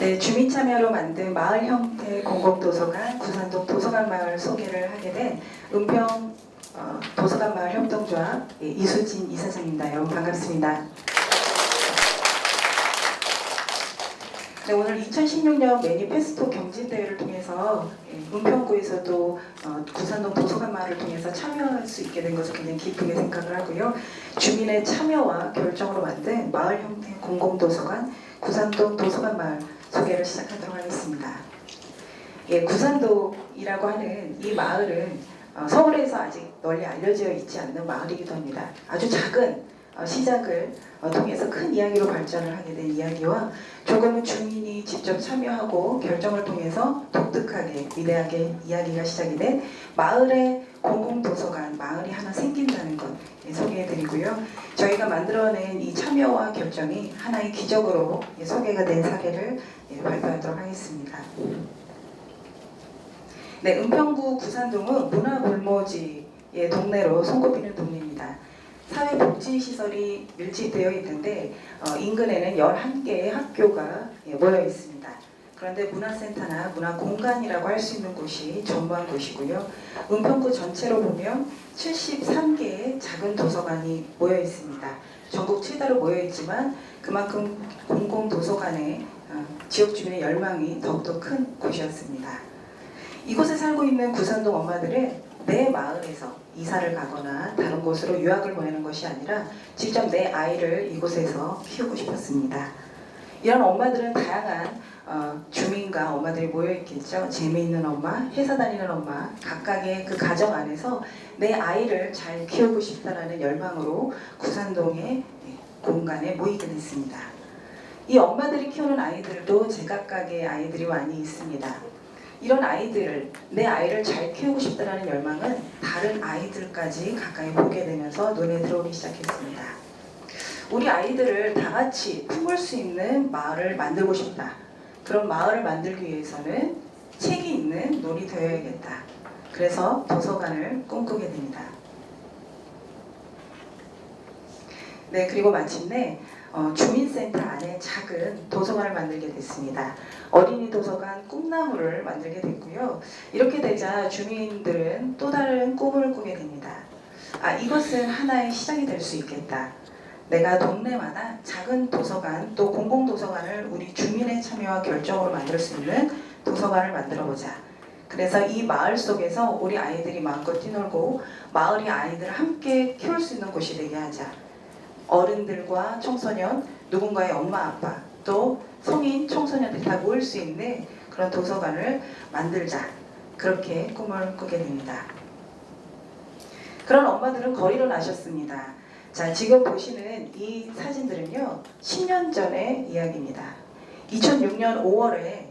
네, 주민 참여로 만든 마을 형태 공공도서관 구산동 도서관 마을 소개를 하게 된 은평 도서관 마을 협동조합 이수진 이사장입니다. 여러분 반갑습니다. 네, 오늘 2016년 매니페스토 경진대회를 통해서 은평구에서도 구산동 도서관 마을을 통해서 참여할 수 있게 된 것을 굉장히 기쁘게 생각을 하고요. 주민의 참여와 결정으로 만든 마을 형태 공공도서관 구산동 도서관 마을 소개를 시작하도록 하겠습니다. 구산동이라고 하는 이 마을은 서울에서 아직 널리 알려져 있지 않는 마을이기도 합니다. 아주 작은 시작을 통해서 큰 이야기로 발전을 하게 된 이야기와 조금은 주민이 직접 참여하고 결정을 통해서 독특하게 위대하게 이야기가 시작이 된 마을의 공공도서관 마을이 하나 생긴다는 것 소개해드리고요. 저희가 만들어낸 이 참여와 결정이 하나의 기적으로 소개가 된 사례를 발표하도록 하겠습니다. 네, 은평구 구산동은 문화골모지의 동네로 손꼽히는 동네입니다. 사회복지시설이 밀집되어 있는데 인근에는 11개의 학교가 모여 있습니다. 그런데 문화센터나 문화공간이라고 할 수 있는 곳이 전무한 곳이고요. 은평구 전체로 보면 73개의 작은 도서관이 모여 있습니다. 전국 최다로 모여 있지만 그만큼 공공도서관에 지역 주민의 열망이 더욱더 큰 곳이었습니다. 이곳에 살고 있는 구산동 엄마들은 내 마을에서 이사를 가거나 다른 곳으로 유학을 보내는 것이 아니라 직접 내 아이를 이곳에서 키우고 싶었습니다. 이런 엄마들은 다양한 주민과 엄마들이 모여있겠죠. 재미있는 엄마, 회사 다니는 엄마, 각각의 그 가정 안에서 내 아이를 잘 키우고 싶다라는 열망으로 구산동의 공간에 모이게 됐습니다. 이 엄마들이 키우는 아이들도 제각각의 아이들이 많이 있습니다. 이런 아이들을 내 아이를 잘 키우고 싶다는 열망은 다른 아이들까지 가까이 보게 되면서 눈에 들어오기 시작했습니다. 우리 아이들을 다 같이 품을 수 있는 마을을 만들고 싶다. 그런 마을을 만들기 위해서는 책이 있는 논이 되어야겠다. 그래서 도서관을 꿈꾸게 됩니다. 네, 그리고 마침내 주민센터 안에 작은 도서관을 만들게 됐습니다. 어린이 도서관 꿈나무를 만들게 됐고요. 이렇게 되자 주민들은 또 다른 꿈을 꾸게 됩니다. 이것은 하나의 시작이 될 수 있겠다. 내가 동네마다 작은 도서관 또 공공도서관을 우리 주민의 참여와 결정으로 만들 수 있는 도서관을 만들어보자. 그래서 이 마을 속에서 우리 아이들이 마음껏 뛰놀고 마을이 아이들을 함께 키울 수 있는 곳이 되게 하자. 어른들과 청소년, 누군가의 엄마, 아빠, 또 성인, 청소년들이 다 모일 수 있는 그런 도서관을 만들자. 그렇게 꿈을 꾸게 됩니다. 그런 엄마들은 거리로 나셨습니다. 자, 지금 보시는 이 사진들은요, 10년 전의 이야기입니다. 2006년 5월에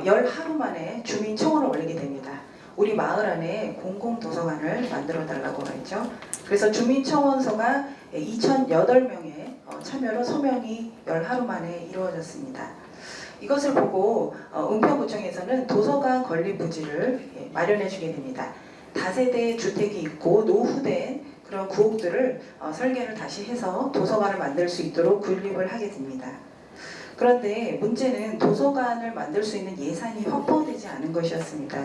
열 하루 만에 주민 청원을 올리게 됩니다. 우리 마을 안에 공공도서관을 만들어 달라고 했죠. 그래서 주민청원서가 2,008명의 참여로 서명이 열 하루 만에 이루어졌습니다. 이것을 보고 은평구청에서는 도서관 건립 부지를 마련해 주게 됩니다. 다세대 주택이 있고 노후된 그런 구옥들을 설계를 다시 해서 도서관을 만들 수 있도록 군립을 하게 됩니다. 그런데 문제는 도서관을 만들 수 있는 예산이 확보되지 않은 것이었습니다.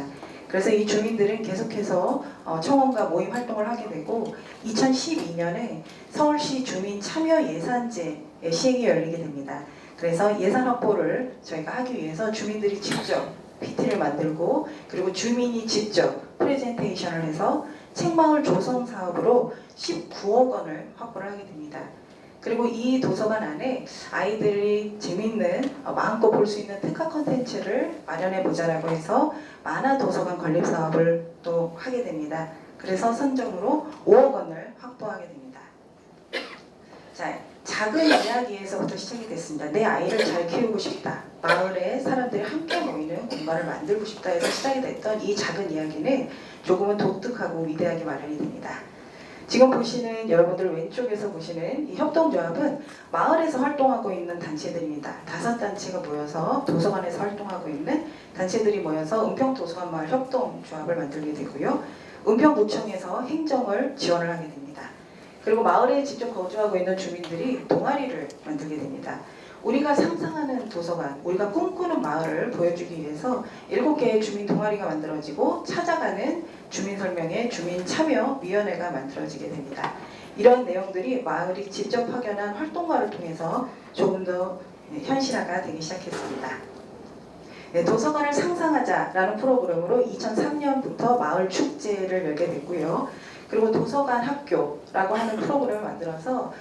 그래서 이 주민들은 계속해서 청원과 모임 활동을 하게 되고 2012년에 서울시 주민 참여 예산제 시행이 열리게 됩니다. 그래서 예산 확보를 저희가 하기 위해서 주민들이 직접 PT를 만들고 그리고 주민이 직접 프레젠테이션을 해서 책마을 조성 사업으로 19억 원을 확보를 하게 됩니다. 그리고 이 도서관 안에 아이들이 재밌는 마음껏 볼 수 있는 특화 콘텐츠를 마련해 보자라고 해서 만화 도서관 건립 사업을 또 하게 됩니다. 그래서 선정으로 5억 원을 확보하게 됩니다. 자, 작은 이야기에서부터 시작이 됐습니다. 내 아이를 잘 키우고 싶다. 마을에 사람들이 함께 모이는 공간을 만들고 싶다 해서 시작이 됐던 이 작은 이야기는 조금은 독특하고 위대하게 마련이 됩니다. 지금 보시는 여러분들 왼쪽에서 보시는 이 협동조합은 마을에서 활동하고 있는 단체들입니다. 5단체가 모여서 도서관에서 활동하고 있는 단체들이 모여서 은평도서관 마을 협동조합을 만들게 되고요. 은평구청에서 행정을 지원을 하게 됩니다. 그리고 마을에 직접 거주하고 있는 주민들이 동아리를 만들게 됩니다. 우리가 상상하는 도서관, 우리가 꿈꾸는 마을을 보여주기 위해서 7개의 주민 동아리가 만들어지고 찾아가는 주민설명회 주민참여위원회가 만들어지게 됩니다. 이런 내용들이 마을이 직접 확연한 활동가를 통해서 조금 더 현실화가 되기 시작했습니다. 네, 도서관을 상상하자라는 프로그램으로 2003년부터 마을 축제를 열게 됐고요. 그리고 도서관 학교라고 하는 프로그램을 만들어서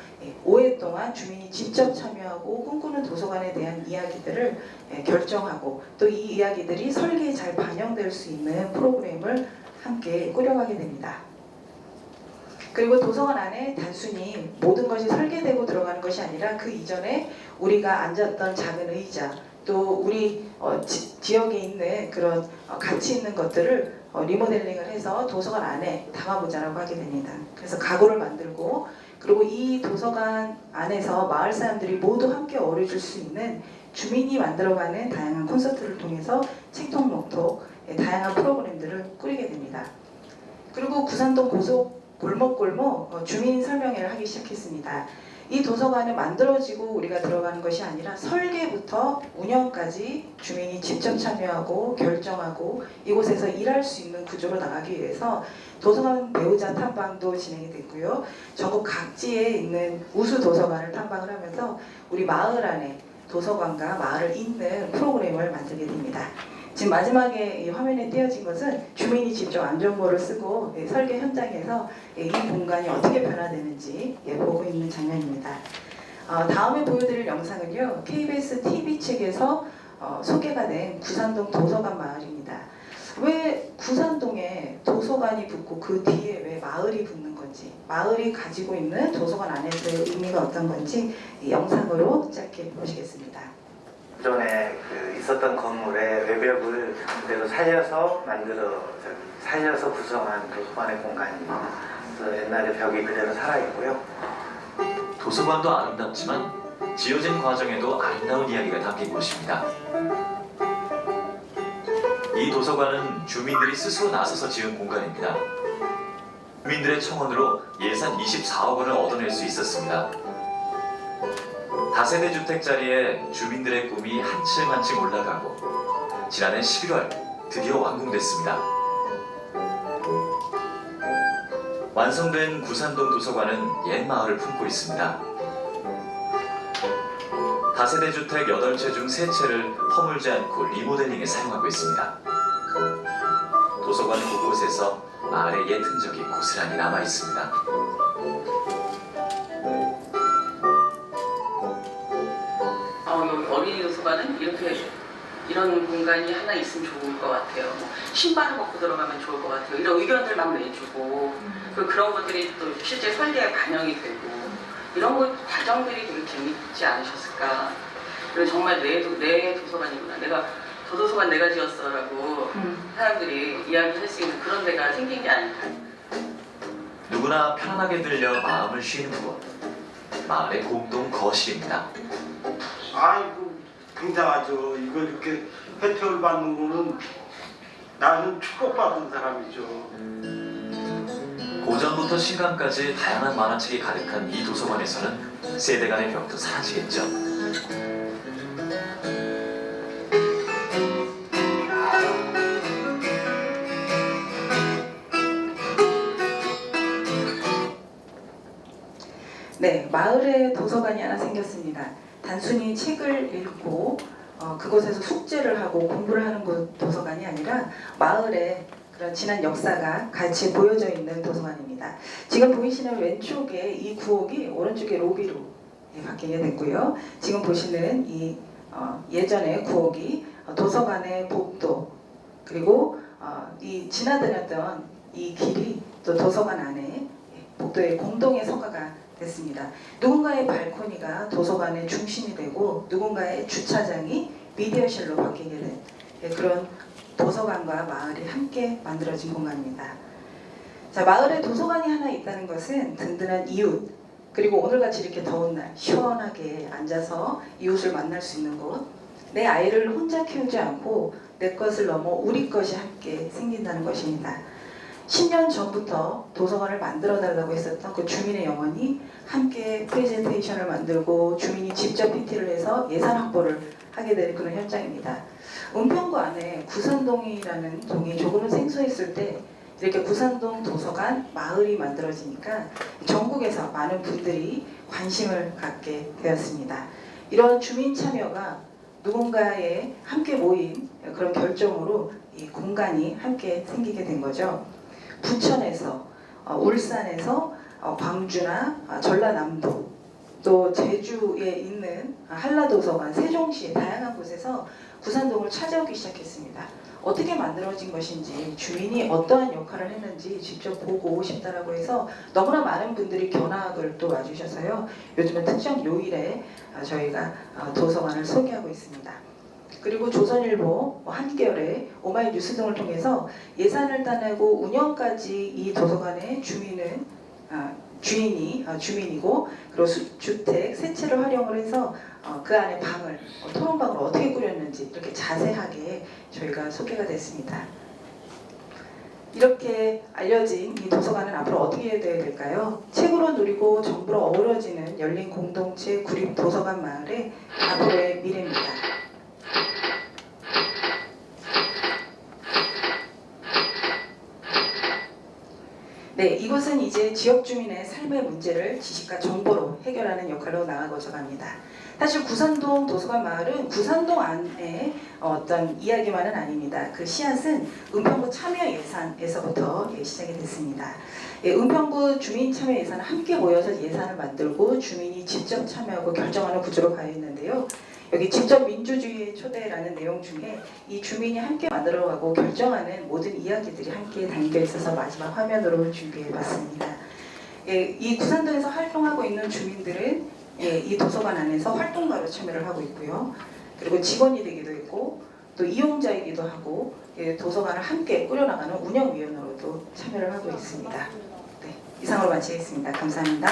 5회 동안 주민이 직접 참여하고 꿈꾸는 도서관에 대한 이야기들을 결정하고 또 이 이야기들이 설계에 잘 반영될 수 있는 프로그램을 함께 꾸려가게 됩니다. 그리고 도서관 안에 단순히 모든 것이 설계되고 들어가는 것이 아니라 그 이전에 우리가 앉았던 작은 의자 또 우리 지역에 있는 그런 가치 있는 것들을 리모델링을 해서 도서관 안에 담아보자라고 하게 됩니다. 그래서 가구를 만들고 그리고 이 도서관 안에서 마을 사람들이 모두 함께 어우러질 수 있는 주민이 만들어가는 다양한 콘서트를 통해서 책통 목톡 다양한 프로그램들을 꾸리게 됩니다. 그리고 구산동 고속 골목골목 주민 설명회를 하기 시작했습니다. 이 도서관은 만들어지고 우리가 들어가는 것이 아니라 설계부터 운영까지 주민이 직접 참여하고 결정하고 이곳에서 일할 수 있는 구조로 나가기 위해서 도서관 배우자 탐방도 진행이 됐고요. 전국 각지에 있는 우수 도서관을 탐방을 하면서 우리 마을 안에 도서관과 마을을 잇는 프로그램을 만들게 됩니다. 지금 마지막에 이 화면에 띄어진 것은 주민이 직접 안전모를 쓰고 설계 현장에서 이 공간이 어떻게 변화되는지 보고 있는 장면입니다. 다음에 보여드릴 영상은요. KBS TV 측에서 소개가 된 구산동 도서관 마을입니다. 왜 구산동에 도서관이 붙고 그 뒤에 왜 마을이 붙는 건지 마을이 가지고 있는 도서관 안에서의 의미가 어떤 건지 이 영상으로 짧게 보시겠습니다. 기존에 있었던 건물의 외벽을 그대로 살려서 살려서 구성한 도서관의 공간입니다. 그래서 옛날에 벽이 그대로 살아있고요. 도서관도 아름답지만 지어진 과정에도 아름다운 이야기가 담긴 곳입니다. 이 도서관은 주민들이 스스로 나서서 지은 공간입니다. 주민들의 청원으로 예산 24억 원을 얻어낼 수 있었습니다. 다세대 주택자리에 주민들의 꿈이 한층 한층 올라가고 지난해 11월 드디어 완공됐습니다. 완성된 구산동 도서관은 옛 마을을 품고 있습니다. 다세대 주택 8채 중 3채를 허물지 않고 리모델링에 사용하고 있습니다. 도서관 곳곳에서 마을의 옛 흔적이 고스란히 남아 있습니다. 여기 어린이 도서관은 이런 공간이 하나 있으면 좋을 것 같아요. 뭐 신발을 벗고 들어가면 좋을 것 같아요. 이런 의견들 막 내주고 그리고 그런 것들이 또 실제 설계에 반영이 되고 이런 것 과정들이 되게 재밌지 않으셨을까. 그리고 정말 내 도서관이구나. 저 도서관 내가 지었어라고 사람들이 이야기할 수 있는 그런 데가 생긴 게 아닐까. 누구나 편안하게 들려 마음을 쉬는 곳, 마을의 공동 거실입니다. 아이고 굉장하죠. 이거 이렇게 혜택을 받는 거는 나는 축복받은 사람이죠. 고전부터 신간까지 다양한 만화책이 가득한 이 도서관에서는 세대 간의 벽도 사라지겠죠. 네, 마을에 도서관이 하나 생겼습니다. 단순히 책을 읽고 그곳에서 숙제를 하고 공부를 하는 도서관이 아니라 마을에 그런 지난 역사가 같이 보여져 있는 도서관입니다. 지금 보이시는 왼쪽에 이 구옥이 오른쪽에 로비로 바뀌게 됐고요. 지금 보시는 이 예전의 구옥이 도서관의 복도 그리고 이 지나다녔던 이 길이 또 도서관 안에 복도의 공동의 서가가 됐습니다. 누군가의 발코니가 도서관의 중심이 되고 누군가의 주차장이 미디어실로 바뀌게 된 그런 도서관과 마을이 함께 만들어진 공간입니다. 자, 마을에 도서관이 하나 있다는 것은 든든한 이웃 그리고 오늘같이 이렇게 더운 날 시원하게 앉아서 이웃을 만날 수 있는 곳 내 아이를 혼자 키우지 않고 내 것을 넘어 우리 것이 함께 생긴다는 것입니다. 10년 전부터 도서관을 만들어 달라고 했었던 그 주민의 영혼이 함께 프레젠테이션을 만들고 주민이 직접 PT를 해서 예산 확보를 하게 된 그런 현장입니다. 은평구 안에 구산동이라는 동이 조금은 생소했을 때 이렇게 구산동 도서관 마을이 만들어지니까 전국에서 많은 분들이 관심을 갖게 되었습니다. 이런 주민 참여가 누군가의 함께 모인 그런 결정으로 이 공간이 함께 생기게 된 거죠. 부천에서, 울산에서, 광주나 전라남도, 또 제주에 있는 한라도서관, 세종시 다양한 곳에서 구산동을 찾아오기 시작했습니다. 어떻게 만들어진 것인지, 주민이 어떠한 역할을 했는지 직접 보고 싶다라고 해서 너무나 많은 분들이 견학을 또 와주셔서요. 요즘은 특정 요일에 저희가 도서관을 소개하고 있습니다. 그리고 조선일보, 한겨레, 오마이뉴스 등을 통해서 예산을 따내고 운영까지 이 도서관의 주민이고 그리고 주택 세 채를 활용을 해서 그 안에 방을 토론방을 어떻게 꾸렸는지 이렇게 자세하게 저희가 소개가 됐습니다. 이렇게 알려진 이 도서관은 앞으로 어떻게 되어야 될까요? 책으로 누리고 정부로 어우러지는 열린 공동체 구립 도서관 마을의 앞으로의 미래입니다. 네, 이곳은 이제 지역 주민의 삶의 문제를 지식과 정보로 해결하는 역할로 나아가고자 합니다. 사실 구산동 도서관 마을은 구산동 안에 어떤 이야기만은 아닙니다. 그 씨앗은 은평구 참여 예산에서부터 시작이 됐습니다. 은평구 주민 참여 예산은 함께 모여서 예산을 만들고 주민이 직접 참여하고 결정하는 구조로 가야 했는데요. 여기 직접 민주주의의 초대라는 내용 중에 이 주민이 함께 만들어가고 결정하는 모든 이야기들이 함께 담겨 있어서 마지막 화면으로 준비해봤습니다. 이 구산동에서 활동하고 있는 주민들은 이 도서관 안에서 활동가로 참여를 하고 있고요. 그리고 직원이 되기도 했고 또 이용자이기도 하고 도서관을 함께 꾸려나가는 운영위원으로도 참여를 하고 있습니다. 네, 이상으로 마치겠습니다. 감사합니다.